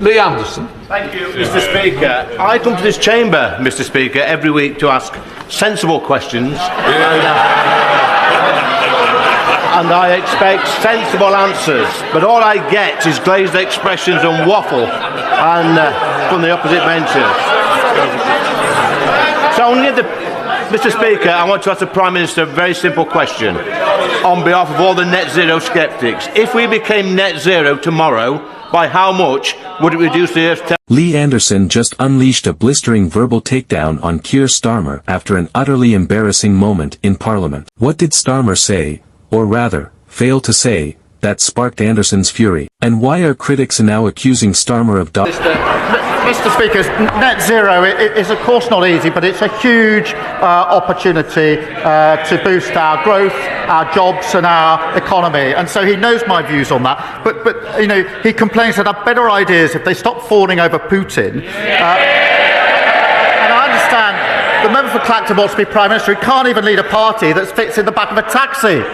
Lee Anderson. Thank you, Mr. Speaker. I come to this chamber, Mr. Speaker, every week to ask sensible questions, and I expect sensible answers. But all I get is glazed expressions and waffle, and from the opposite benches. So Mr. Speaker, I want to ask the Prime Minister a very simple question on behalf of all the net zero sceptics. If we became net zero tomorrow, by how much would it reduce the Earth's temperature? Lee Anderson just unleashed a blistering verbal takedown on Keir Starmer after an utterly embarrassing moment in Parliament. What did Starmer say, or rather, fail to say, that sparked Anderson's fury? And why are critics now accusing Starmer of Mr. Speaker, net zero is of course not easy, but it's a huge opportunity to boost our growth, our jobs and our economy. And so he knows my views on that. But you know, he complains that our better ideas if they stop fawning over Putin. And I understand the member for Clacton wants to be Prime Minister. He can't even lead a party that fits in the back of a taxi.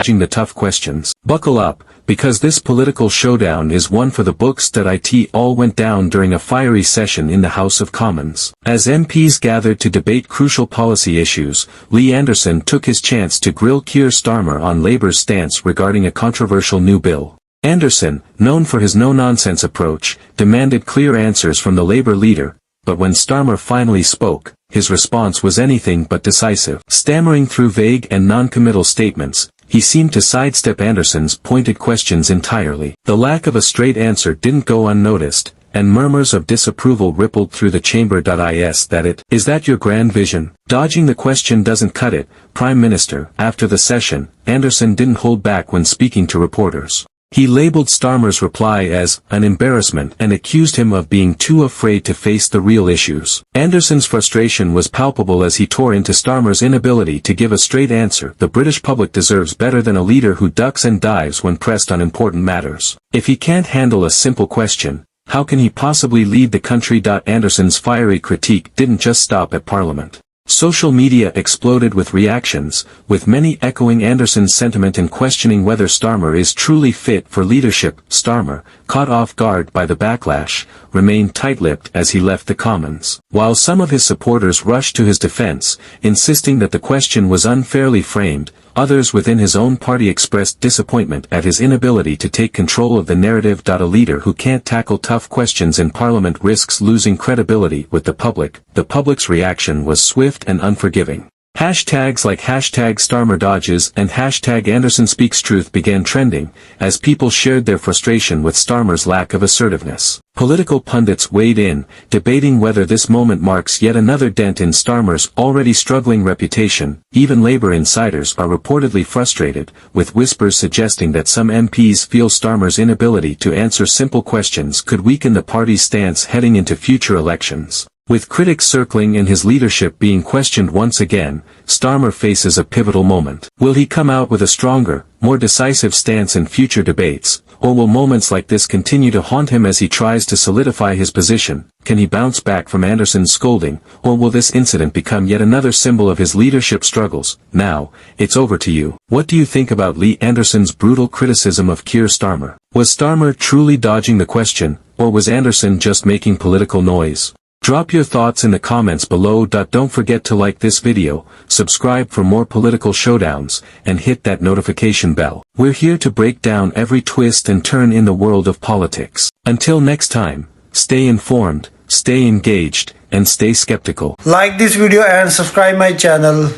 The tough questions. Buckle up, because this political showdown is one for the books. It all went down during a fiery session in the House of Commons. As MPs gathered to debate crucial policy issues, Lee Anderson took his chance to grill Keir Starmer on Labour's stance regarding a controversial new bill. Anderson, known for his no-nonsense approach, demanded clear answers from the Labour leader, but when Starmer finally spoke, his response was anything but decisive. Stammering through vague and non-committal statements, he seemed to sidestep Anderson's pointed questions entirely. The lack of a straight answer didn't go unnoticed, and murmurs of disapproval rippled through the chamber. Is that your grand vision? Dodging the question doesn't cut it, Prime Minister. After the session, Anderson didn't hold back when speaking to reporters. He labeled Starmer's reply as an embarrassment and accused him of being too afraid to face the real issues. Anderson's frustration was palpable as he tore into Starmer's inability to give a straight answer. The British public deserves better than a leader who ducks and dives when pressed on important matters. If he can't handle a simple question, how can he possibly lead the country? Anderson's fiery critique didn't just stop at Parliament. Social media exploded with reactions, with many echoing Anderson's sentiment and questioning whether Starmer is truly fit for leadership. Starmer, caught off guard by the backlash, remained tight-lipped as he left the Commons. While some of his supporters rushed to his defense, insisting that the question was unfairly framed, others within his own party expressed disappointment at his inability to take control of the narrative. A leader who can't tackle tough questions in Parliament risks losing credibility with the public. The public's reaction was swift and unforgiving. Hashtags like #Starmer dodges and #AndersonSpeaksTruth began trending, as people shared their frustration with Starmer's lack of assertiveness. Political pundits weighed in, debating whether this moment marks yet another dent in Starmer's already struggling reputation. Even Labour insiders are reportedly frustrated, with whispers suggesting that some MPs feel Starmer's inability to answer simple questions could weaken the party's stance heading into future elections. With critics circling and his leadership being questioned once again, Starmer faces a pivotal moment. Will he come out with a stronger, more decisive stance in future debates, or will moments like this continue to haunt him as he tries to solidify his position? Can he bounce back from Anderson's scolding, or will this incident become yet another symbol of his leadership struggles? Now, it's over to you. What do you think about Lee Anderson's brutal criticism of Keir Starmer? Was Starmer truly dodging the question, or was Anderson just making political noise? Drop your thoughts in the comments below. Don't forget to like this video, subscribe for more political showdowns, and hit that notification bell. We're here to break down every twist and turn in the world of politics. Until next time, stay informed, stay engaged, and stay skeptical. Like this video and subscribe my channel.